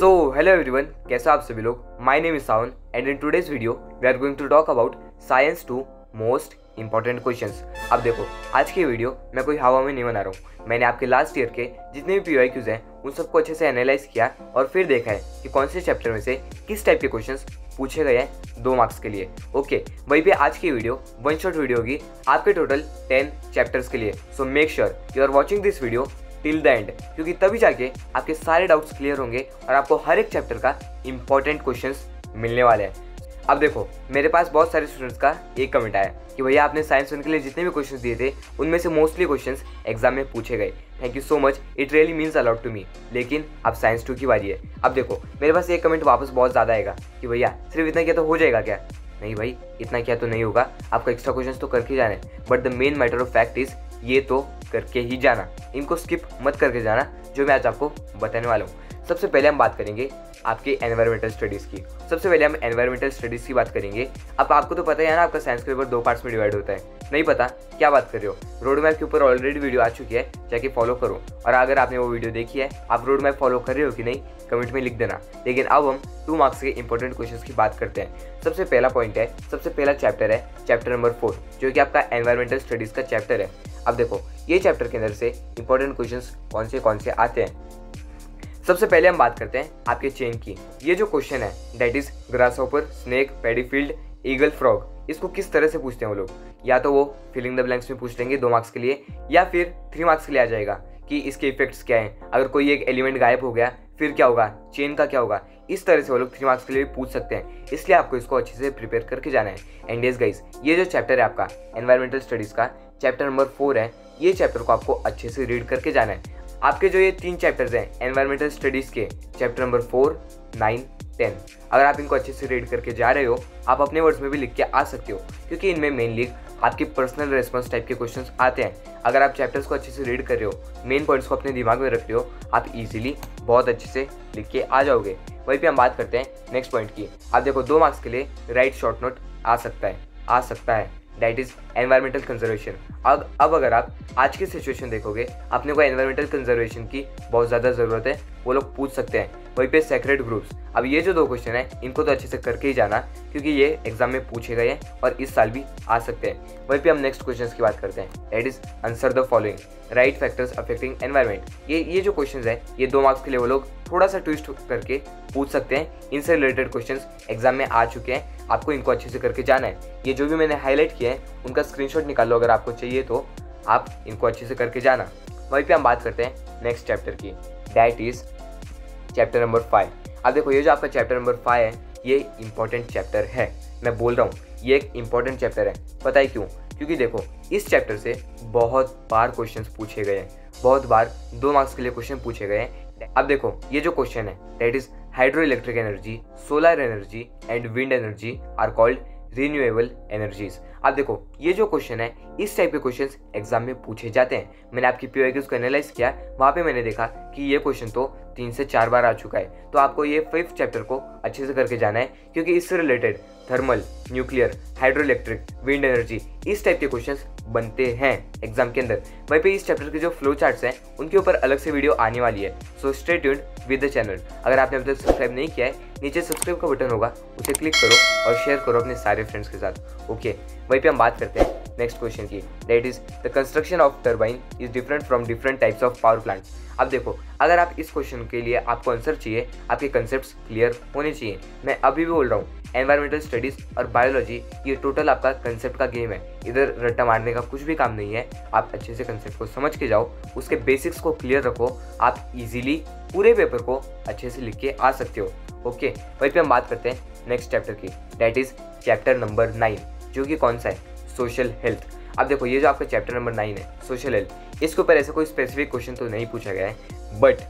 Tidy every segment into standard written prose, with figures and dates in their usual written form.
Hello everyone, कैसे आप सभी लोग? My name is Sawan and in today's video we are going to talk about Science 2 most important questions. अब देखो, आज की वीडियो मैं कोई हवा में नहीं बना रहा हूँ। मैंने आपके लास्ट ईयर के जितने भी PYQs हैं उन सबको अच्छे से एनालाइज किया और फिर देखा है कि कौन से चैप्टर में से किस टाइप के क्वेश्चंस पूछे गए हैं 2 मार्क्स के लिए। ओके, वहीं पे आज की वीडियो वन शॉट वीडियो होगी आपके टोटल 10 चैप्टर्स के लिए। So make sure you are watching this video till the end, क्योंकि तभी जाके आपके सारे डाउट्स क्लियर होंगे और आपको हर एक चैप्टर का इंपॉर्टेंट क्वेश्चंस मिलने वाले हैं। अब देखो, मेरे पास बहुत सारे स्टूडेंट्स का एक कमेंट आया कि भैया आपने साइंस 1 के लिए जितने भी क्वेश्चंस दिए थे उनमें से मोस्टली क्वेश्चंस एग्जाम में पूछे गए। Thank you so much, it really means a lot to me. लेकिन अब साइंस 2 की बारी है। अब देखो, मेरे पास एक कमेंट वापस बहुत ज़्यादा आएगा कि भैया सिर्फ इतना किया तो हो जाएगा क्या? नहीं भाई, इतना किया तो नहीं होगा, आपको एक्स्ट्रा क्वेश्चंस तो करके जाने। But the main matter of fact is ये तो करके ही जाना, इनको स्किप मत करके जाना, जो मैं आज आपको बताने वाला हूँ। सबसे पहले हम बात करेंगे आपके एनवायरमेंटल स्टडीज़ की। सबसे पहले हम एनवायरमेंटल स्टडीज़ की बात करेंगे। अब आपको तो पता ही है ना, आपका साइंस का पेपर 2 पार्ट्स में डिवाइड होता है। नहीं पता क्या बात कर रहे हो? रोड मैप के ऊपर ऑलरेडी वीडियो आ चुकी है, जाके फॉलो करो। और अगर आपने वो वीडियो देखी है, आप रोड मैप फॉलो कर रहे हो कि नहीं, कमेंट में लिख देना। लेकिन अब हम 2 मार्क्स के इंपॉर्टेंट क्वेश्चंस की बात करते हैं। सबसे पहला पॉइंट है, सबसे पहला चैप्टर है चैप्टर नंबर 4, जो कि आपका एनवायरमेंटल स्टडीज़ का चैप्टर है। अब देखो, ये चैप्टर के अंदर से इंपॉर्टेंट क्वेश्चंस कौन से आते हैं। सबसे पहले हम बात करते हैं आपके चेन की। ये जो क्वेश्चन है that is grasshopper, snake, paddy field, eagle, frog, इसको किस तरह से पूछते हैं वो लोग? या तो वो फिलिंग द ब्लैंक्स में पूछ लेंगे 2 मार्क्स के लिए, या फिर 3 मार्क्स के लिए आ जाएगा कि इसके इफेक्ट्स क्या हैं, अगर कोई एक एलिमेंट गायब हो गया फिर क्या होगा, चेन का क्या होगा। इस तरह से वो लोग 3 मार्क्स के लिए पूछ सकते हैं, इसलिए आपको इसको अच्छे से प्रिपेयर करके जाना है। एंड यस गाइस, ये जो चैप्टर है आपका एनवायरमेंटल स्टडीज़ का चैप्टर नंबर 4 है, ये चैप्टर को आपको अच्छे से रीड करके जाना है। आपके जो ये 3 चैप्टर्स हैं एनवायरमेंटल स्टडीज़ के, चैप्टर नंबर 4, 9, 10, अगर आप इनको अच्छे से रीड करके जा रहे हो, आप अपने वर्ड्स में भी लिख के आ सकते हो, क्योंकि इनमें मेनली आपके पर्सनल रेस्पॉन्स टाइप के क्वेश्चंस आते हैं। अगर आप चैप्टर्स को अच्छे से रीड कर रहे हो, मेन पॉइंट्स को अपने दिमाग में रख रहे हो, आप इजीली बहुत अच्छे से लिख के आ जाओगे। वहीं पे हम बात करते हैं नेक्स्ट पॉइंट की। आप देखो, 2 मार्क्स के लिए राइट शॉर्ट नोट आ सकता है दैट इज एनवायरमेंटल कंजर्वेशन। अब अगर आप आज की सिचुएशन देखोगे, अपने को एनवायरमेंटल कंजर्वेशन की बहुत ज़्यादा ज़रूरत है, वो लोग पूछ सकते हैं। वहीं पे सेक्रेड ग्रुप्स, अब ये जो 2 क्वेश्चन है इनको तो अच्छे से करके ही जाना, क्योंकि ये एग्जाम में पूछे गए हैं और इस साल भी आ सकते हैं। वहीं पे हम नेक्स्ट क्वेश्चन की बात करते हैं that is answer the following, right factors affecting environment. ये जो क्वेश्चन है ये 2 मार्क्स के लिए वो लोग थोड़ा सा ट्विस्ट करके पूछ सकते हैं। इनसे रिलेटेड क्वेश्चन एग्जाम में आ चुके हैं, आपको इनको अच्छे से करके जाना है। ये जो भी मैंने हाईलाइट किए हैं उनका स्क्रीनशॉट निकाल लो, अगर आपको चाहिए तो आप इनको अच्छे से करके जाना। वहीं पे हम बात करते हैं नेक्स्ट चैप्टर की, दैट इज चैप्टर नंबर 5। अब देखो, ये जो आपका चैप्टर नंबर 5 है ये इंपॉर्टेंट चैप्टर है। मैं बोल रहा हूँ ये एक इंपॉर्टेंट चैप्टर है, पता है क्यों? क्योंकि देखो, इस चैप्टर से बहुत बार क्वेश्चंस पूछे गए हैं, बहुत बार 2 मार्क्स के लिए क्वेश्चन पूछे गए हैं। अब देखो, ये जो क्वेश्चन है that is hydro electric energy, solar energy and wind energy are called renewable energies. अब देखो, ये जो क्वेश्चन है इस टाइप के क्वेश्चंस एग्जाम में पूछे जाते हैं। मैंने आपकी PYQs को एनालाइज किया, वहाँ पे मैंने देखा कि ये क्वेश्चन तो 3 से 4 बार आ चुका है। तो आपको ये 5th चैप्टर को अच्छे से करके जाना है, क्योंकि इससे related thermal, nuclear, hydro electric, wind energy, इस टाइप के क्वेश्चंस बनते हैं एग्जाम के अंदर। वहीं पे इस चैप्टर के जो फ्लो चार्ट्स हैं उनके ऊपर अलग से वीडियो आने वाली है। So stay tuned with the channel. अगर आपने अभी तक सब्सक्राइब नहीं किया है, नीचे सब्सक्राइब का बटन होगा, उसे क्लिक करो और शेयर करो अपने सारे फ्रेंड्स के साथ। ओके, वहीं पे हम बात करते हैं नेक्स्ट क्वेश्चन की, that is the construction of turbine is different from different types of power plant. अब देखो, अगर आप इस क्वेश्चन के लिए आपको आंसर चाहिए, आपके कंसेप्ट्स क्लियर होने चाहिए। मैं अभी भी बोल रहा हूँ, एनवायरमेंटल स्टडीज़ और बायोलॉजी ये टोटल आपका कंसेप्ट का गेम है। इधर रट्टा मारने का कुछ भी काम नहीं है। आप अच्छे से कंसेप्ट को समझ के जाओ, उसके बेसिक्स को क्लियर रखो, आप इजीली पूरे पेपर को अच्छे से लिख के आ सकते हो। ओके, वहीं पे हम बात करते हैं नेक्स्ट चैप्टर की, दैट इज चैप्टर नंबर 9, जो कि कौन सा है? Social health. अब देखो, ये जो आपका चैप्टर नंबर 9 है सोशल हेल्थ, इसके ऊपर ऐसा कोई स्पेसिफिक क्वेश्चन तो नहीं पूछा गया है, बट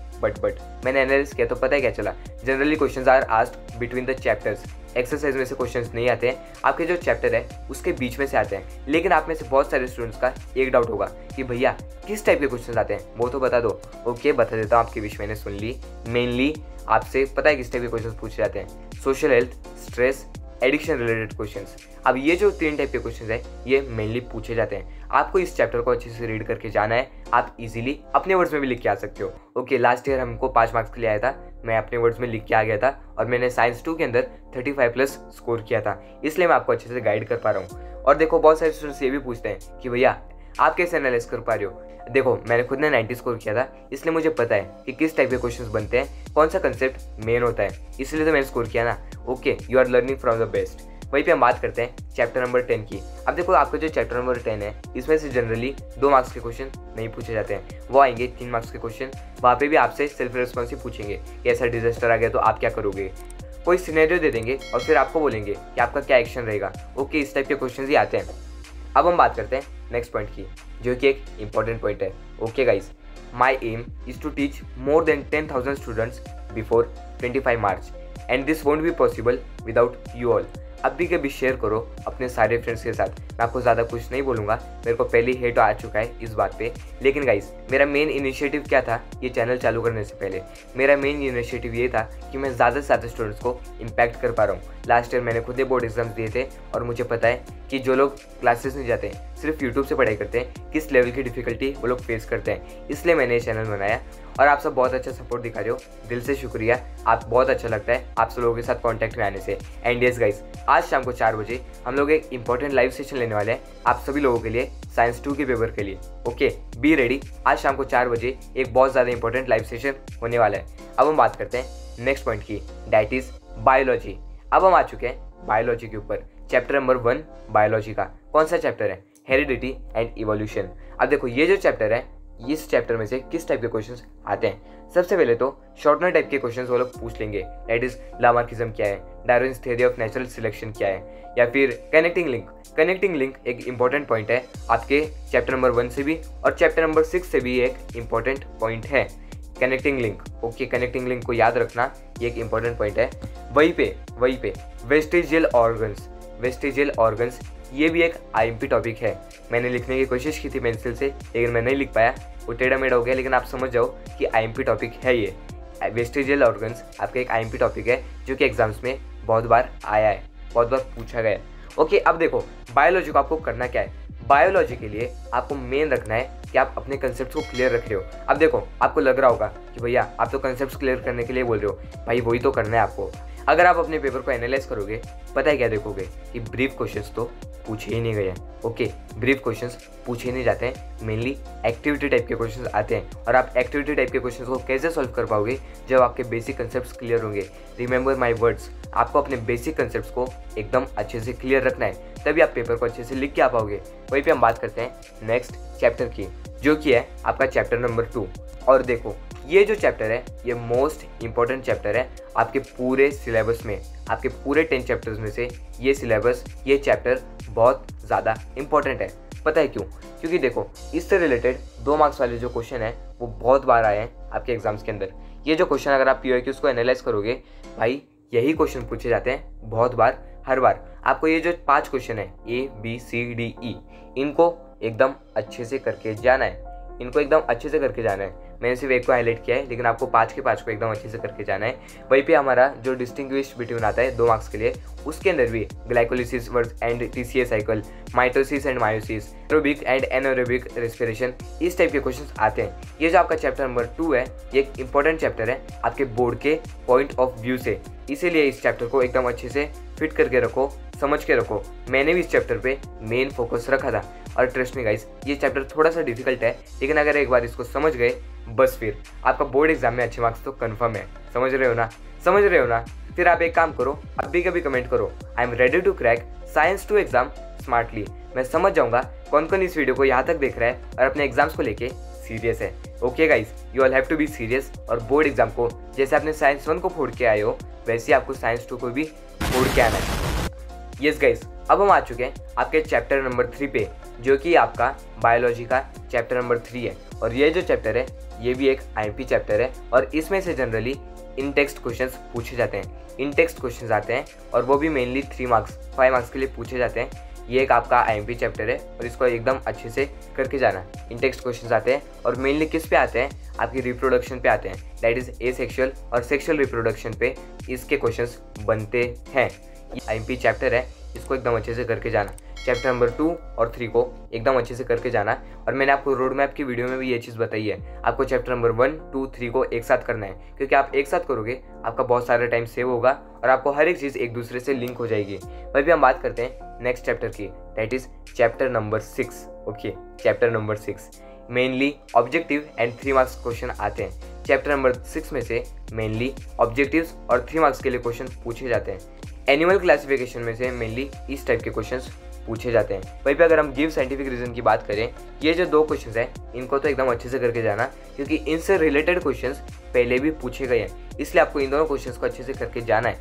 मैंने एनालिसिस किया तो पता है क्या चला, generally questions are asked between the chapters. Exercise में से क्वेश्चंस नहीं आते हैं, आपके जो चैप्टर है उसके बीच में से आते हैं। लेकिन आप में से बहुत सारे स्टूडेंट्स का एक डाउट होगा कि भैया किस टाइप के क्वेश्चंस आते हैं, वो तो बता दो। ओके, बता देता हूँ, आपकी विश मैंने सुन ली। मेनली आपसे पता है किस टाइप के क्वेश्चंस पूछे जाते हैं? Social health, stress, addiction related questions. अब ये जो 3 टाइप के क्वेश्चंस है ये मेनली पूछे जाते हैं। आपको इस चैप्टर को अच्छे से रीड करके जाना है, आप इजीली अपने वर्ड्स में भी लिख के आ सकते हो। ओके, लास्ट ईयर हमको 5 मार्क्स के लिए आया था, मैं अपने वर्ड्स में लिख के आ गया था और मैंने साइंस 2 के अंदर 35 प्लस स्कोर किया था, इसलिए मैं आपको अच्छे से गाइड कर पा रहा हूँ। और देखो बहुत सारे स्टूडेंट्स ये भी पूछते हैं कि भैया आप कैसे एनालाइज कर पा रहे हो। देखो मैंने खुद ने 90 स्कोर किया था, इसलिए मुझे पता है कि किस टाइप के क्वेश्चंस बनते हैं, कौन सा कंसेप्ट मेन होता है, इसलिए तो मैंने स्कोर किया ना। Okay, you are learning from the best. वहीं पे हम बात करते हैं चैप्टर नंबर 10 की। अब देखो आपका जो चैप्टर नंबर 10 है इसमें से जनरली 2 मार्क्स के क्वेश्चन नहीं पूछे जाते हैं, वो आएंगे 3 मार्क्स के क्वेश्चन। वहाँ पे भी आपसे सेल्फ रिस्पॉन्सिव पूछेंगे कि ऐसा डिजास्टर आ गया तो आप क्या करोगे, कोई सिनेरियो दे देंगे और फिर आपको बोलेंगे कि आपका क्या एक्शन रहेगा। ओके, इस टाइप के क्वेश्चन ही आते हैं। अब हम बात करते हैं नेक्स्ट पॉइंट की, जो कि एक इंपॉर्टेंट पॉइंट है। Okay guys, my aim is to teach more than 10,000 students before 25 March and this won't be possible without you all. अब भी कभी शेयर करो अपने सारे फ्रेंड्स के साथ। मैं आपको ज़्यादा कुछ नहीं बोलूँगा, मेरे को पहले हेट आ चुका है इस बात पे। लेकिन गाइस मेरा मेन इनिशिएटिव क्या था ये चैनल चालू करने से पहले? मेरा मेन इनिशिएटिव ये था कि मैं ज़्यादा से ज़्यादा स्टूडेंट्स को इम्पैक्ट कर पा रहा हूँ। लास्ट ईयर मैंने खुद ही बोर्ड एग्जाम्स दिए थे और मुझे पता है कि जो लोग क्लासेस नहीं जाते हैं, सिर्फ यूट्यूब से पढ़ाई करते हैं, किस लेवल की डिफिकल्टी वो लोग फेस करते हैं। इसलिए मैंने ये चैनल बनाया और आप सब बहुत अच्छा सपोर्ट दिखा रहे हो, दिल से शुक्रिया। आप बहुत अच्छा लगता है आप सब लोगों के साथ कॉन्टैक्ट में आने से। एंड यस गाइस, आज शाम को 4 बजे हम लोग एक इंपॉर्टेंट लाइव सेशन लेने वाले हैं आप सभी लोगों के लिए, साइंस 2 के पेपर के लिए। Okay, be ready. आज शाम को 4 बजे एक बहुत ज़्यादा इंपॉर्टेंट लाइव सेशन होने वाला है। अब हम बात करते हैं नेक्स्ट पॉइंट की, दैट इज बायोलॉजी। अब हम आ चुके हैं बायोलॉजी के ऊपर, चैप्टर नंबर 1 बायोलॉजी का। कौन सा चैप्टर है? Heredity and evolution. अब देखो ये जो चैप्टर है, इस चैप्टर में से किस टाइप के क्वेश्चंस आते हैं? सबसे पहले तो शॉर्टनर टाइप के क्वेश्चंस वो लोग पूछ लेंगे, दैट इज लामार्किज्म क्या है, Darwin's theory of natural selection क्या है, या फिर कनेक्टिंग लिंक। कनेक्टिंग लिंक एक इंपॉर्टेंट पॉइंट है आपके चैप्टर नंबर 1 से भी और चैप्टर नंबर 6 से भी एक इंपॉर्टेंट पॉइंट है connecting link. Okay, connecting link को याद रखना, ये एक इंपॉर्टेंट पॉइंट है। वहीं पे वेस्टिजियल ऑर्गन्स, वेस्टिजियल ऑर्गन्स ये भी एक आईएमपी टॉपिक है। मैंने लिखने की कोशिश की थी पेंसिल से, लेकिन मैं नहीं लिख पाया, वो टेढ़ा मेढ़ा हो गया। लेकिन आप समझ जाओ कि आईएमपी टॉपिक है ये। वेस्टिजियल ऑर्गन्स आपका एक आईएमपी टॉपिक है जो कि एग्जाम्स में बहुत बार आया है, बहुत बार पूछा गया है। ओके, अब देखो बायोलॉजी को आपको करना क्या है। बायोलॉजी के लिए आपको मेन रखना है कि आप अपने कंसेप्ट को क्लियर रख रहे हो। अब देखो आपको लग रहा होगा कि भैया आप तो कंसेप्ट क्लियर करने के लिए बोल रहे हो, भाई वही तो करना है आपको। अगर आप अपने पेपर को एनालाइज करोगे, पता है क्या देखोगे कि ब्रीफ क्वेश्चंस तो पूछे ही नहीं गए हैं। ओके, ब्रीफ क्वेश्चंस पूछे नहीं जाते हैं, मेनली एक्टिविटी टाइप के क्वेश्चंस आते हैं। और आप एक्टिविटी टाइप के क्वेश्चंस को कैसे सॉल्व कर पाओगे? जब आपके बेसिक कंसेप्ट्स क्लियर होंगे। रिमेंबर माय वर्ड्स, आपको अपने बेसिक कंसेप्ट्स को एकदम अच्छे से क्लियर रखना है, तभी आप पेपर को अच्छे से लिख के आ पाओगे। वहीं पे हम बात करते हैं नेक्स्ट चैप्टर की, जो कि है आपका चैप्टर नंबर 2। और देखो ये जो चैप्टर है ये मोस्ट इंपॉर्टेंट चैप्टर है आपके पूरे सिलेबस में। आपके पूरे 10 चैप्टर्स में से ये सिलेबस, ये चैप्टर बहुत ज़्यादा इंपॉर्टेंट है। पता है क्यों? क्योंकि देखो इससे रिलेटेड 2 मार्क्स वाले जो क्वेश्चन है वो बहुत बार आए हैं आपके एग्जाम्स के अंदर। ये जो क्वेश्चन अगर आप PYQs को एनालाइज करोगे, भाई यही क्वेश्चन पूछे जाते हैं बहुत बार, हर बार। आपको ये जो 5 क्वेश्चन है A B C D E, इनको एकदम अच्छे से करके जाना है, इनको एकदम अच्छे से करके जाना है। मैंने सिर्फ एक को हाईलाइट किया है, लेकिन आपको 5 के 5 को एकदम अच्छे से करके जाना है। वहीं पे हमारा जो डिस्टिंग्विश बिटवीन आता है 2 मार्क्स के लिए, उसके अंदर भी glycolysis and TCA cycle, mitosis and meiosis, aerobic and anaerobic respiration, इस टाइप के क्वेश्चंस आते हैं। ये जो आपका चैप्टर नंबर 2 है, ये एक इंपॉर्टेंट चैप्टर है आपके बोर्ड के पॉइंट ऑफ व्यू से, इसीलिए इस चैप्टर को एकदम अच्छे से फिट करके रखो, समझ के रखो। मैंने भी इस चैप्टर पे मेन फोकस रखा था और ट्रस्ट मी गाइस, ये चैप्टर थोड़ा सा डिफिकल्ट है, लेकिन अगर एक बार इसको समझ गए बस फिर आपका बोर्ड एग्जाम में अच्छे मार्क्स तो कंफर्म है। समझ रहे हो ना? समझ रहे हो ना? फिर आप एक काम करो, अब भी कभी कमेंट करो, I am ready to crack science 2 exam smartly. मैं समझ जाऊंगा कौन कौन इस वीडियो को यहाँ तक देख रहा है और अपने एग्जाम्स को लेके सीरियस है। Okay guys, you all have to be serious और बोर्ड एग्जाम को जैसे आपने साइंस 1 को फोड़ के आए हो, वैसे ही आपको साइंस 2 को भी फोड़ के आना है। यस गाइस, अब हम आ चुके हैं आपके चैप्टर नंबर 3 पे, जो कि आपका बायोलॉजी का चैप्टर नंबर 3 है। और ये जो चैप्टर है ये भी एक IMP चैप्टर है और इसमें से जनरली इन टेक्स्ट क्वेश्चंस पूछे जाते हैं। इन टेक्स्ट क्वेश्चंस आते हैं और वो भी मेनली 3 मार्क्स 5 मार्क्स के लिए पूछे जाते हैं। ये एक आपका IMP चैप्टर है और इसको एकदम अच्छे से करके जाना। इन टेक्स्ट क्वेश्चंस आते हैं और मेनली किस पे आते हैं? आपकी रिप्रोडक्शन पे आते हैं, दैट इज एसेक्सुअल और सेक्सुअल रिप्रोडक्शन पे इसके क्वेश्चंस बनते हैं। IMP चैप्टर है, इसको एकदम अच्छे से करके जाना। चैप्टर नंबर 2 और 3 को एकदम अच्छे से करके जाना। और मैंने आपको रोड मैप की वीडियो में भी ये चीज़ बताई है, आपको चैप्टर नंबर 1, 2, 3 को एक साथ करना है, क्योंकि आप एक साथ करोगे आपका बहुत सारा टाइम सेव होगा और आपको हर एक चीज़ एक दूसरे से लिंक हो जाएगी। वही भी हम बात करते हैं नेक्स्ट चैप्टर की, that is chapter number 6। Okay, chapter number 6 mainly objective and 3 marks question आते हैं। चैप्टर नंबर 6 में से मेनली ऑब्जेक्टिव्स और 3 मार्क्स के लिए क्वेश्चन पूछे जाते हैं। एनिमल क्लासिफिकेशन में से मेनली इस टाइप के क्वेश्चंस पूछे जाते हैं। वहीं पे अगर हम गिव साइंटिफिक रीजन की बात करें, ये जो 2 क्वेश्चंस हैं इनको तो एकदम अच्छे से करके जाना, क्योंकि इनसे रिलेटेड क्वेश्चंस पहले भी पूछे गए हैं, इसलिए आपको इन दोनों क्वेश्चंस को अच्छे से करके जाना है।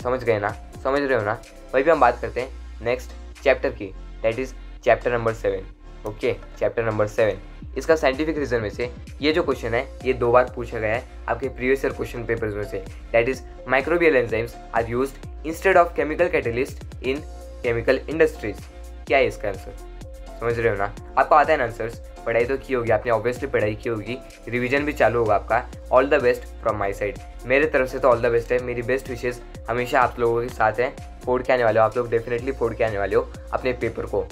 समझ गए ना, समझ रहे हो ना। वहीं पे हम बात करते हैं नेक्स्ट चैप्टर की, that is chapter number 7। Okay, chapter number 7 इसका साइंटिफिक रीजन में से ये जो क्वेश्चन है ये 2 बार पूछा गया है आपके प्रीवियस ईयर क्वेश्चन पेपर्स में से, that is microbial enzymes are used instead of chemical catalyst in chemical industries. क्या है इसका आंसर, समझ रहे हो ना। आपको आता है ना आंसर्स, पढ़ाई तो की होगी आपने, ऑब्वियसली पढ़ाई की होगी, रिवीजन भी चालू होगा आपका। All the best from my side, मेरे तरफ से तो ऑल द बेस्ट है। मेरी बेस्ट विशेष हमेशा आप लोगों के साथ हैं। फोड़ के आने वाले हो आप लोग, डेफिनेटली फोड़ के आने वाले हो अपने पेपर को।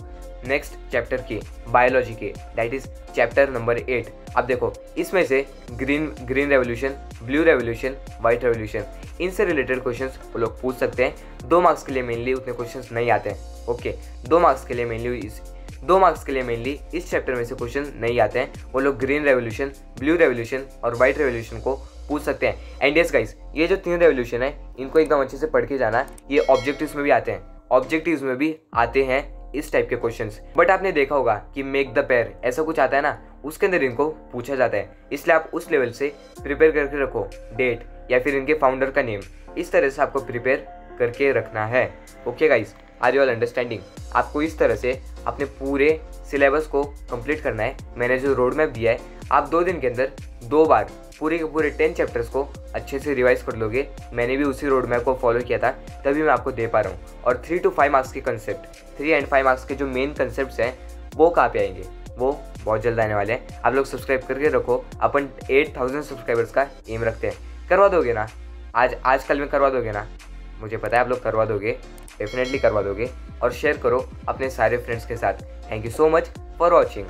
नेक्स्ट चैप्टर की बायोलॉजी की, दैट इज चैप्टर नंबर 8। अब देखो इसमें से green revolution, blue revolution, white revolution, इनसे रिलेटेड क्वेश्चंस वो लोग पूछ सकते हैं। 2 मार्क्स के लिए मेनली उतने क्वेश्चंस नहीं आते हैं। ओके, 2 मार्क्स के लिए मेनली इस चैप्टर में से क्वेश्चन नहीं आते हैं। वो लोग ग्रीन रेवोल्यूशन, ब्लू रेवोल्यूशन और व्हाइट रेवोल्यूशन को पूछ सकते हैं। एंड यस गाइस, ये जो 3 रेवोल्यूशन है इनको एकदम अच्छे से पढ़ के जाना है। ये ऑब्जेक्टिव्स में भी आते हैं, ऑब्जेक्टिव्स में भी आते हैं इस टाइप के क्वेश्चंस। बट आपने देखा होगा कि मेक द पेयर ऐसा कुछ आता है ना, उसके अंदर इनको पूछा जाता है, इसलिए आप उस लेवल से प्रिपेयर करके रखो। डेट या फिर इनके फाउंडर का नेम, इस तरह से आपको प्रिपेयर करके रखना है। Okay guys, are you all understanding. आपको इस तरह से अपने पूरे सिलेबस को कंप्लीट करना है। मैंने जो रोड मैप दिया है, आप 2 दिन के अंदर 2 बार पूरे के पूरे 10 चैप्टर्स को अच्छे से रिवाइज कर लोगे। मैंने भी उसी रोड मैप को फॉलो किया था, तभी मैं आपको दे पा रहा हूँ। और 3 to 5 मार्क्स के कंसेप्ट, 3 and 5 मार्क्स के जो मेन कंसेप्ट हैं वो कहाँ पे आएंगे, वो बहुत जल्द आने वाले हैं। आप लोग सब्सक्राइब करके रखो। अपन 8000 सब्सक्राइबर्स का एम रखते हैं। करवा दोगे ना, आज कल में करवा दोगे ना, मुझे पता है आप लोग करवा दोगे, डेफिनेटली करवा दोगे। और शेयर करो अपने सारे फ्रेंड्स के साथ। Thank you so much for watching.